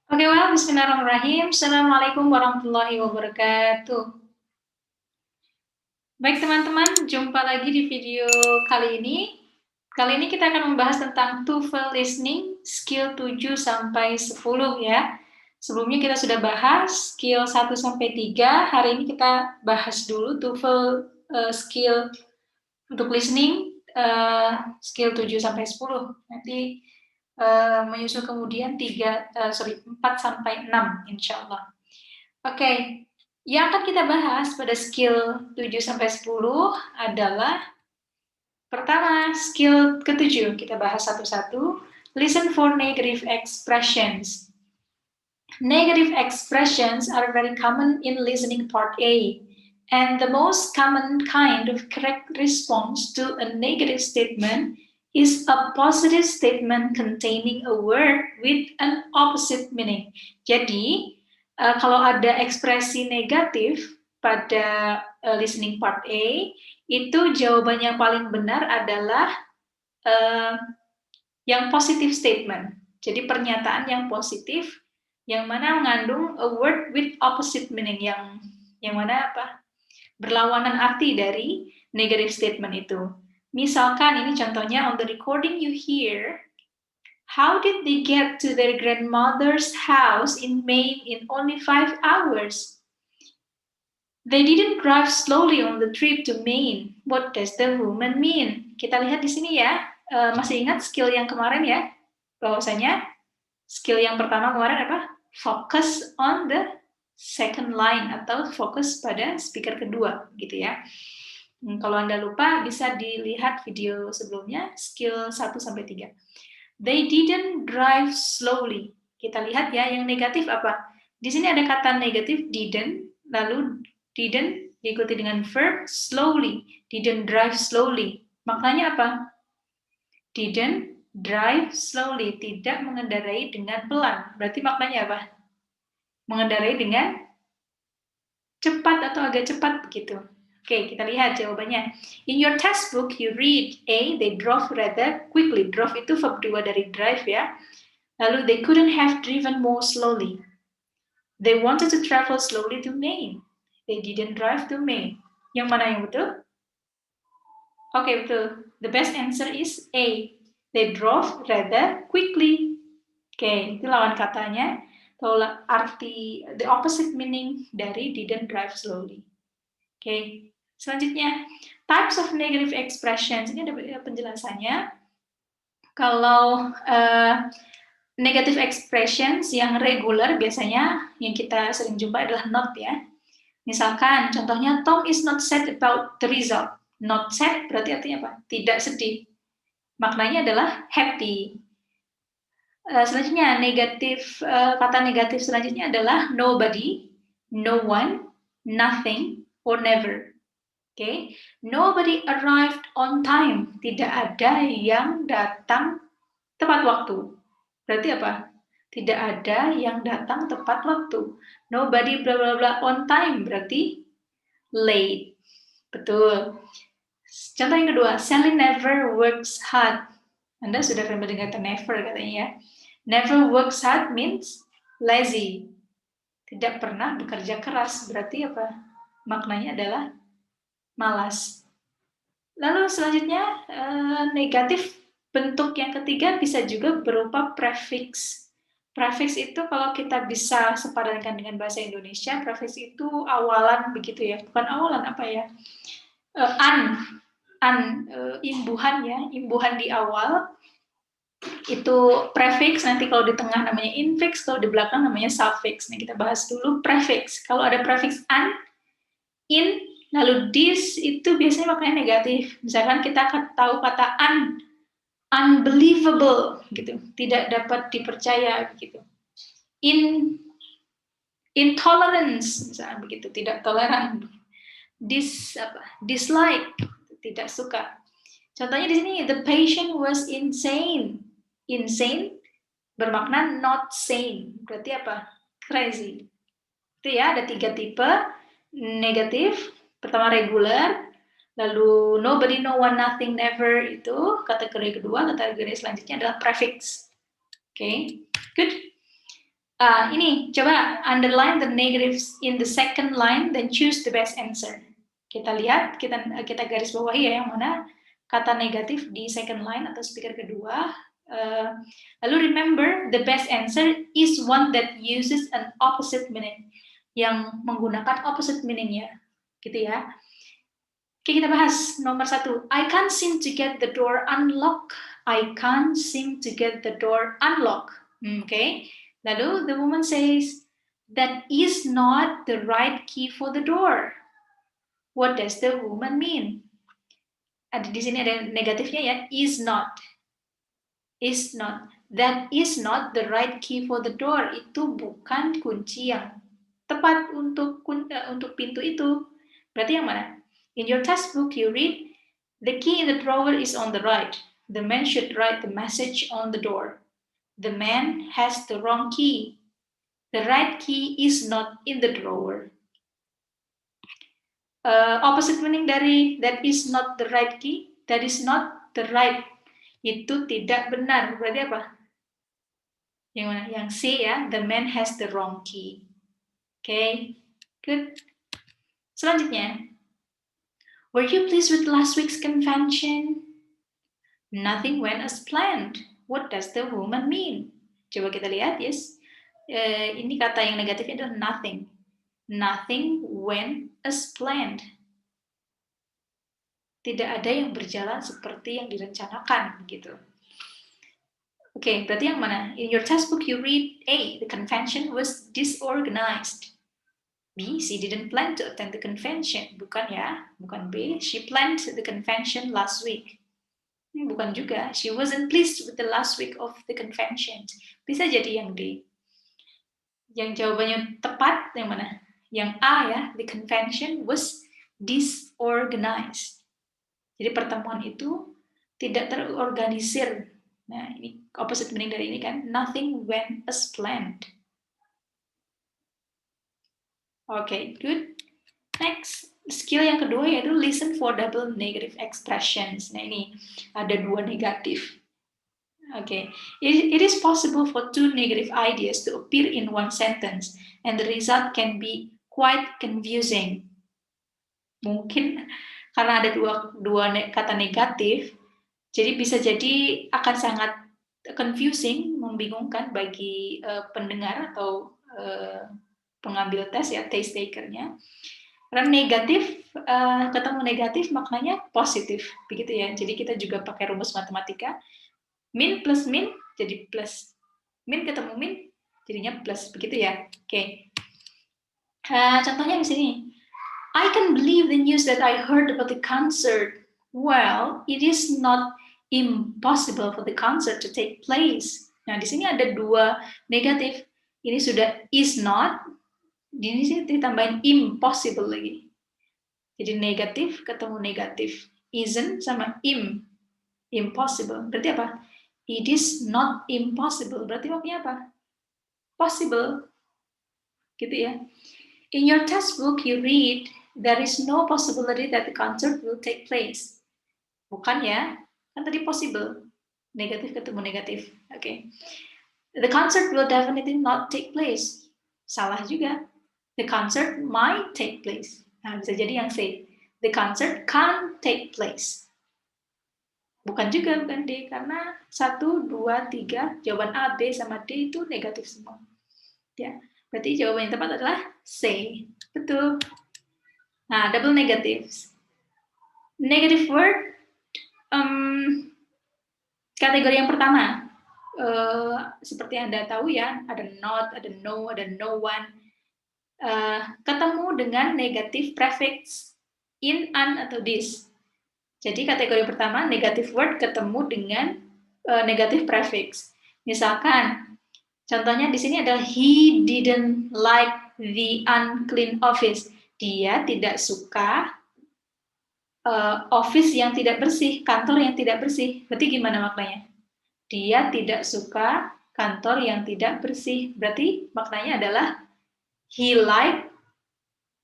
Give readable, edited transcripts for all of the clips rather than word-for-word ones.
Oke, bismillahirrahmanirrahim. Assalamualaikum warahmatullahi wabarakatuh. Baik teman-teman, jumpa lagi di video kali ini. Kali ini kita akan membahas tentang TOEFL listening skill 7 sampai 10 ya. Sebelumnya kita sudah bahas skill 1 sampai 3. Hari ini kita bahas dulu TOEFL skill untuk listening skill 7 sampai 10. Nanti menyusul kemudian 4 sampai 6 insya Allah. Oke, yang akan kita bahas pada skill 7 sampai 10 adalah pertama, skill ke-7, kita bahas satu-satu. Listen for negative expressions. Negative expressions are very common in listening part A, and the most common kind of correct response to a negative statement is a positive statement containing a word with an opposite meaning. Jadi, kalau ada ekspresi negatif pada listening part A, itu jawaban yang paling benar adalah yang positive statement. Jadi pernyataan yang positif, yang mana mengandung a word with opposite meaning, yang mana apa? Berlawanan arti dari negative statement itu. Misalkan ini contohnya, on the recording you hear, how did they get to their grandmother's house in Maine in only 5 hours? They didn't drive slowly on the trip to Maine. What does the woman mean? Kita lihat di sini ya. Masih ingat skill yang kemarin ya? Bahwasanya skill yang pertama kemarin apa? Focus on the second line atau fokus pada speaker kedua gitu ya. Kalau Anda lupa bisa dilihat video sebelumnya skill 1 sampai 3. They didn't drive slowly. Kita lihat ya, yang negatif apa? Di sini ada kata negatif didn't, lalu didn't diikuti dengan verb slowly. Didn't drive slowly. Maknanya apa? Didn't drive slowly, tidak mengendarai dengan pelan. Berarti maknanya apa? Mengendarai dengan cepat atau agak cepat gitu. Oke, kita lihat jawabannya. In your textbook, you read A, they drove rather quickly. Drove itu verb 2 dari drive ya. Lalu, they couldn't have driven more slowly. They wanted to travel slowly to Maine. They didn't drive to Maine. Yang mana yang betul? Oke, betul. The best answer is A. They drove rather quickly. Oke, itu lawan katanya. Atau arti, the opposite meaning dari didn't drive slowly. Oke, selanjutnya, types of negative expressions. Ini ada penjelasannya. Kalau negative expressions yang regular biasanya yang kita sering jumpa adalah not ya. Misalkan contohnya Tom is not sad about the result. Not sad berarti artinya apa? Tidak sedih. Maknanya adalah happy. Selanjutnya kata negatif selanjutnya adalah nobody, no one, nothing, or never. Okay. Nobody arrived on time. Tidak ada yang datang tepat waktu. Berarti apa? Tidak ada yang datang tepat waktu. Nobody bla bla bla on time berarti late. Betul. Contoh yang kedua, Sally never works hard. Anda sudah familiar dengan kata never katanya ya. Never works hard means lazy. Tidak pernah bekerja keras. Berarti apa? Maknanya adalah malas. Lalu selanjutnya negatif bentuk yang ketiga bisa juga berupa prefix. Prefix itu kalau kita bisa sepadankan dengan bahasa Indonesia, prefix itu awalan begitu ya. Bukan awalan apa ya? Imbuhan ya, imbuhan di awal. Itu prefix, nanti kalau di tengah namanya infix, kalau di belakang namanya suffix. Nah, kita bahas dulu prefix. Kalau ada prefix an, in, lalu this itu biasanya maknanya negatif. Misalkan kita tahu kata unbelievable gitu, tidak dapat dipercaya gitu. Intolerance misalnya begitu, tidak toleran. Dislike, tidak suka. Contohnya di sini, the patient was insane. Insane bermakna not sane. Berarti apa? Crazy. Itu ya, ada 3 tipe negatif. Pertama regular, lalu nobody, no one, nothing, never itu kategori kedua. Kategori selanjutnya adalah prefix. Oke, good. Ini coba underline the negatives in the second line, then choose the best answer. Kita lihat, kita garis bawahi ya yang mana kata negatif di second line atau speaker kedua. Lalu remember, the best answer is one that uses an opposite meaning, yang menggunakan opposite meaning-nya, gitu ya. Oke, kita bahas nomor 1. I can't seem to get the door unlocked. I can't seem to get the door unlocked. Okay. Lalu the woman says, that is not the right key for the door. What does the woman mean? Ada di sini ada negatifnya ya, is not. Is not. That is not the right key for the door. Itu bukan kunci yang tepat untuk pintu itu. Berarti yang mana? In your textbook you read, the key in the drawer is on the right. The man should write the message on the door. The man has the wrong key. The right key is not in the drawer. Opposite meaning dari that is not the right key, that is not the right, itu tidak benar. Berarti apa? Yang mana? Yang C ya, the man has the wrong key. Okay, good. Selanjutnya, were you pleased with last week's convention? Nothing went as planned. What does the woman mean? Coba kita lihat, yes. Ini kata yang negatifnya adalah nothing. Nothing went as planned. Tidak ada yang berjalan seperti yang direncanakan, gitu. Oke, berarti yang mana? In your textbook you read A, the convention was disorganized. B, she didn't plan to attend the convention. Bukan ya, bukan B. She planned the convention last week. Bukan juga. She wasn't pleased with the last week of the convention. Bisa jadi yang D. Yang jawabannya tepat yang mana? Yang A ya, the convention was disorganized. Jadi pertemuan itu tidak terorganisir. Nah, ini opposite meaning dari ini kan, nothing went as planned. Oke, good. Next, skill yang kedua yaitu listen for double negative expressions. Nah, ini ada 2 negatif. Okay, it is possible for 2 negative ideas to appear in one sentence, and the result can be quite confusing. Mungkin karena ada dua kata negatif, jadi bisa jadi akan sangat confusing, membingungkan bagi pendengar atau pengambil tes ya, test takernya. Karena negatif ketemu negatif maknanya positif, begitu ya. Jadi kita juga pakai rumus matematika. Min plus min jadi plus. Min ketemu min jadinya plus, begitu ya. Oke. Contohnya di sini. I can believe the news that I heard about the concert. Well, it is not impossible for the concert to take place. Nah, di sini ada 2 negatif. Ini sudah is not. Di sini ditambahin impossible lagi. Jadi negatif ketemu negatif. Isn't sama impossible. Berarti apa? It is not impossible. Berarti maksudnya apa? Possible. Gitu ya. In your textbook you read, there is no possibility that the concert will take place. Bukan ya? Kan tadi possible. Negatif ketemu negatif. Oke. The concert will definitely not take place. Salah juga. The concert might take place. Nah, bisa jadi yang C. The concert can't take place. Bukan juga, bukan D, karena 1, 2, 3, jawaban A, B, sama D itu negatif semua. Ya, berarti jawaban yang tepat adalah C. Betul. Nah, double negatives. Negative word, kategori yang pertama, seperti Anda tahu ya, ada not, ada no, ada no one. Ketemu dengan negatif prefix in, an, atau this. Jadi kategori pertama, negative word ketemu dengan negative prefix. Misalkan, contohnya di sini ada he didn't like the unclean office. Dia tidak suka office yang tidak bersih, kantor yang tidak bersih. Berarti gimana maknanya? Dia tidak suka kantor yang tidak bersih. Berarti maknanya adalah he like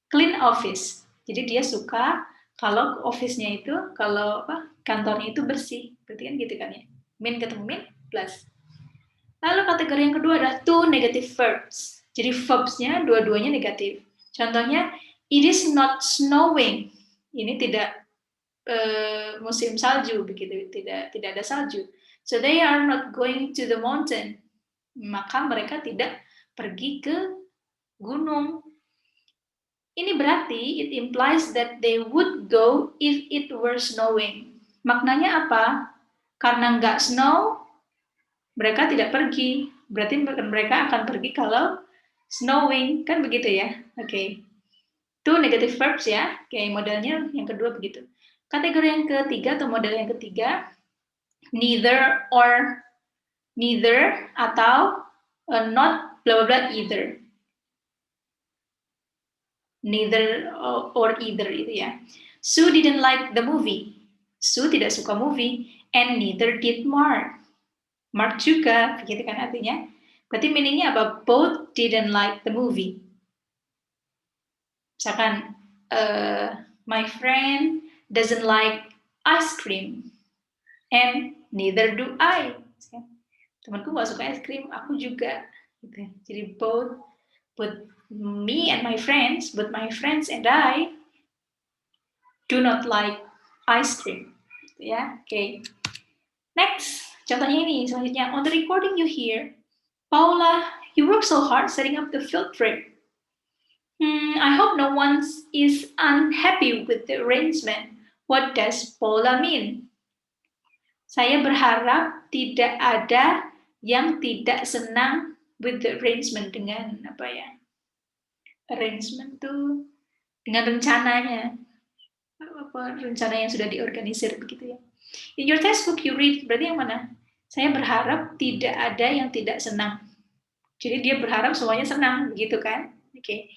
clean office. Jadi dia suka kalau office-nya itu, kalau kantornya itu bersih. Berarti kan gitu kan ya. Min ketemu min plus. Lalu kategori yang kedua adalah two negative verbs. Jadi verbs-nya dua-duanya negatif. Contohnya, it is not snowing. Ini tidak musim salju begitu, tidak ada salju. So they are not going to the mountain. Maka mereka tidak pergi ke gunung. Ini berarti it implies that they would go if it were snowing. Maknanya apa? Karena nggak snow, mereka tidak pergi. Berarti mereka akan pergi kalau snowing, kan begitu ya? Oke. Two negative verbs ya. Oke, modelnya yang kedua begitu. Kategori yang ketiga atau model yang ketiga, neither or neither atau not blah blah blah either. Neither or either itu ya. Sue didn't like the movie. Sue tidak suka movie, and neither did Mark. Mark juga, begitu kan artinya. Berarti meaningnya apa? Both didn't like the movie. Misalkan, my friend doesn't like ice cream, and neither do I. Temanku nggak suka es krim, aku juga. Gitu. Jadi both me and my friends, but my friends and I do not like ice cream. Ya, oke. Next, contohnya ini selanjutnya. On the recording you hear, Paula, you work so hard setting up the field trip. I hope no one is unhappy with the arrangement. What does Paula mean? Saya berharap tidak ada yang tidak senang with the arrangement, dengan apa ya? Arrangement tuh dengan rencananya. Apa rencana yang sudah diorganisir begitu ya. In your textbook you read, berarti yang mana? Saya berharap tidak ada yang tidak senang. Jadi dia berharap semuanya senang, begitu kan? Oke.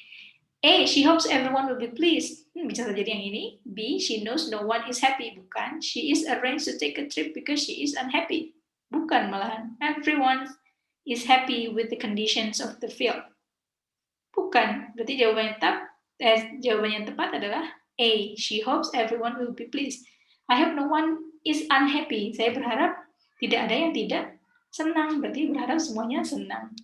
A, she hopes everyone will be pleased. Bisa terjadi yang ini. B, she knows no one is happy. Bukan. She is arranged to take a trip because she is unhappy. Bukan malahan. Everyone is happy with the conditions of the field. Bukan. Berarti jawaban yang tepat adalah A, she hopes everyone will be pleased. I hope no one is unhappy. Saya berharap tidak ada yang tidak senang. Berarti berharap semuanya senang.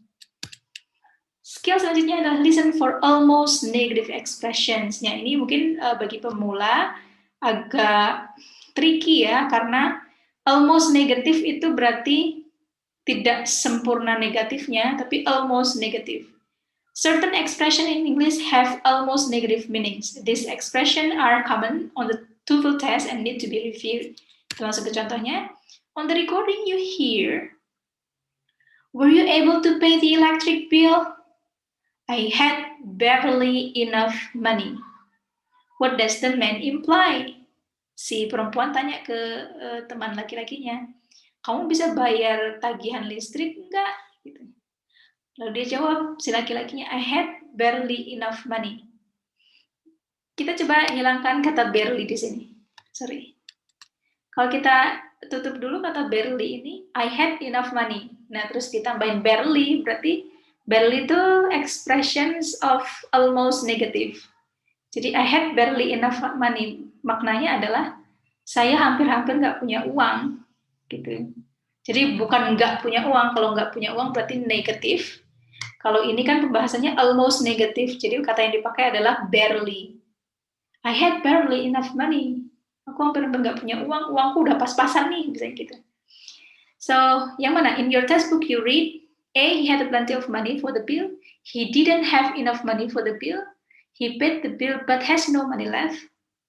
Skill selanjutnya adalah listen for almost negative expressions. Nah, ini mungkin bagi pemula agak tricky ya, karena almost negative itu berarti tidak sempurna negatifnya, tapi almost negative. Certain expressions in English have almost negative meanings. These expressions are common on the TOEFL test and need to be reviewed. Kita langsung ke contohnya. On the recording you hear, were you able to pay the electric bill? I had barely enough money. What does the man imply? Si perempuan tanya ke teman laki-lakinya, kamu bisa bayar tagihan listrik enggak? Gitu. Lalu dia jawab, si laki-lakinya, I had barely enough money. Kita coba hilangkan kata barely di sini. Sorry. Kalau kita tutup dulu kata barely ini, I had enough money. Nah, terus ditambahin barely, berarti barely itu expressions of almost negative. Jadi I had barely enough money. Maknanya adalah saya hampir-hampir nggak punya uang. Gitu. Jadi bukan nggak punya uang. Kalau nggak punya uang berarti negatif. Kalau ini kan pembahasannya almost negatif. Jadi kata yang dipakai adalah barely. I had barely enough money. Aku hampir-hampir nggak punya uang. Uangku udah pas-pasan nih. Misalnya gitu. So, yang mana? In your textbook you read, A, he had plenty of money for the bill. He didn't have enough money for the bill. He paid the bill but has no money left.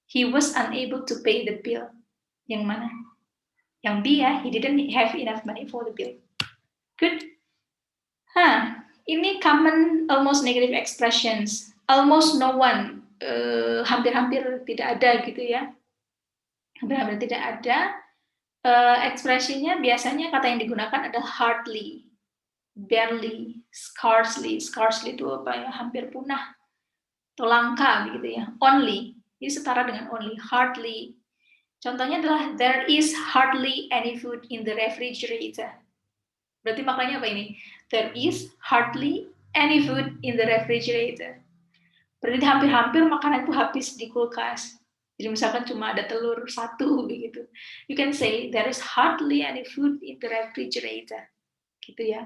He was unable to pay the bill. Yang mana? Yang B ya, he didn't have enough money for the bill. Good. Ini common almost negative expressions. Almost no one. Hampir-hampir tidak ada gitu ya. Hampir-hampir tidak ada. Ekspresinya biasanya kata yang digunakan adalah hardly. Barely, scarcely itu apa ya, hampir punah atau langka begitu ya. Only, ini setara dengan only. Hardly, contohnya adalah there is hardly any food in the refrigerator. Berarti maknanya apa ini? There is hardly any food in the refrigerator. Berarti hampir-hampir makanan itu habis di kulkas. Jadi misalkan cuma ada telur 1 begitu, you can say there is hardly any food in the refrigerator. gitu ya.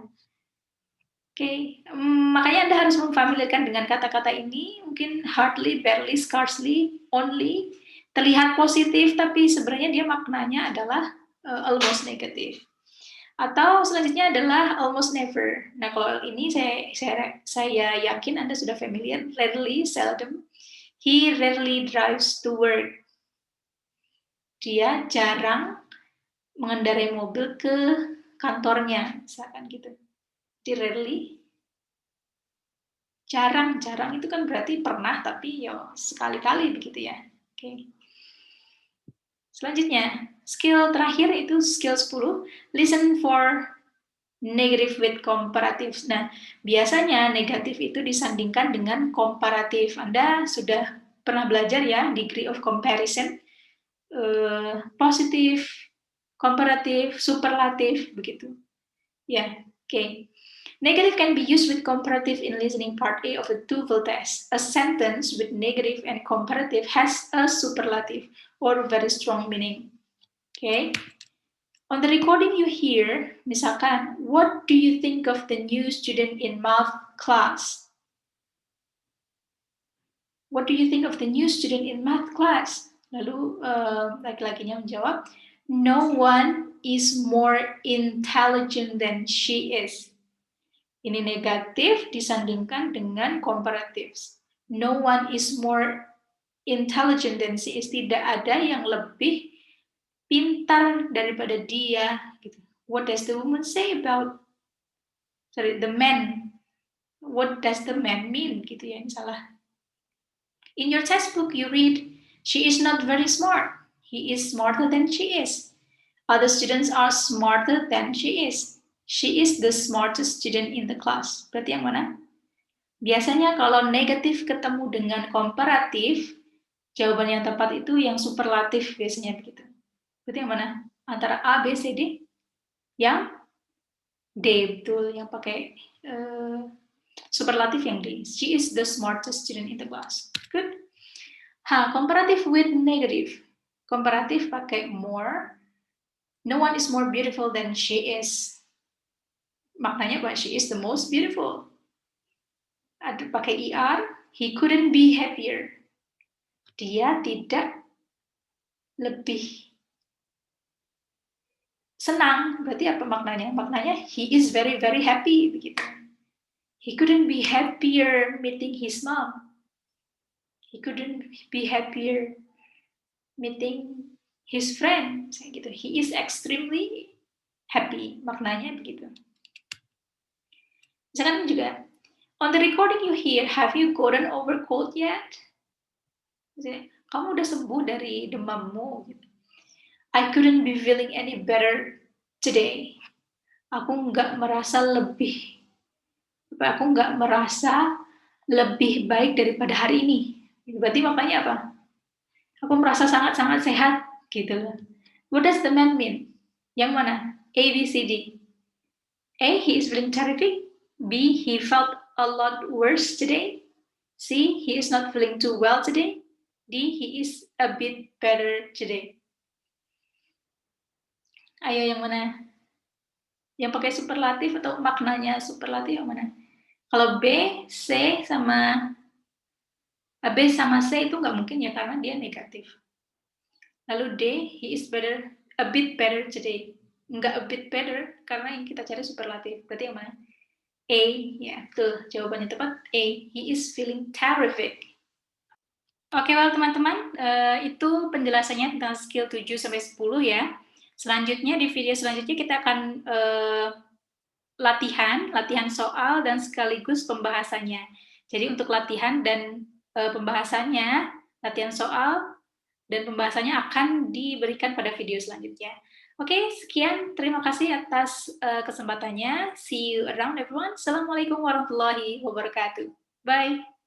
Oke, makanya Anda harus memfamiliarkan dengan kata-kata ini, mungkin hardly, barely, scarcely, only, terlihat positif, tapi sebenarnya dia maknanya adalah almost negative. Atau selanjutnya adalah almost never. Nah, kalau ini saya yakin Anda sudah familiar, rarely, seldom. He rarely drives to work. Dia jarang mengendarai mobil ke kantornya, misalkan gitu. Jadi rarely, jarang itu kan berarti pernah, tapi ya sekali-kali begitu ya. Oke. Selanjutnya, skill terakhir itu skill 10, listen for negative with comparative. Nah, biasanya negatif itu disandingkan dengan komparatif. Anda sudah pernah belajar ya, degree of comparison, positif, komparatif, superlatif, begitu. Ya, oke. Negative can be used with comparative in listening part A of a TOEFL test. A sentence with negative and comparative has a superlative or very strong meaning. Okay. On the recording you hear, misalkan, what do you think of the new student in math class? What do you think of the new student in math class? Lalu laki-lakinya menjawab, no one is more intelligent than she is. Ini negatif disandingkan dengan comparative. No one is more intelligent than she is. Tidak ada yang lebih pintar daripada dia. Gitu. What does the woman say about the man? What does the man mean? Gitu ya, ini salah. In your textbook, you read, she is not very smart. He is smarter than she is. Other students are smarter than she is. She is the smartest student in the class. Berarti yang mana? Biasanya kalau negatif ketemu dengan komparatif, jawaban yang tepat itu yang superlatif biasanya begitu. Berarti yang mana? Antara A, B, C, D? Yang D, betul. Yang pakai superlatif yang D. She is the smartest student in the class. Good. Comparative with negative. Komparatif pakai more. No one is more beautiful than she is. Maknanya apa? She is the most beautiful. Ada pakai ER. He couldn't be happier. Dia tidak lebih senang. Berarti apa maknanya? Maknanya he is very very happy begitu. He couldn't be happier meeting his mom. He couldn't be happier meeting his friend, gitu. He is extremely happy, maknanya begitu. Misalkan juga, on the recording you hear, have you gotten over cold yet? Kamu udah sembuh dari demammu? I couldn't be feeling any better today. Aku nggak merasa lebih baik daripada hari ini. Berarti maknanya apa? Aku merasa sangat-sangat sehat, gitu loh. What does the man mean? Yang mana? A, B, C, D. A, he is feeling terrific. B, he felt a lot worse today. C, he is not feeling too well today. D, he is a bit better today. Ayo yang mana? Yang pakai superlatif atau maknanya superlatif yang mana? Kalau B, C sama C itu nggak mungkin ya karena dia negatif. Lalu D, he is better, a bit better today. Nggak a bit better karena yang kita cari superlatif. Berarti yang mana? A, ya, tuh jawabannya tepat. A, he is feeling terrific. Oke, well teman-teman, itu penjelasannya tentang skill 7-10 ya. Selanjutnya di video selanjutnya kita akan latihan soal dan sekaligus pembahasannya. Jadi untuk latihan dan pembahasannya, latihan soal dan pembahasannya akan diberikan pada video selanjutnya. Oke, sekian. Terima kasih atas kesempatannya. See you around everyone. Assalamualaikum warahmatullahi wabarakatuh. Bye.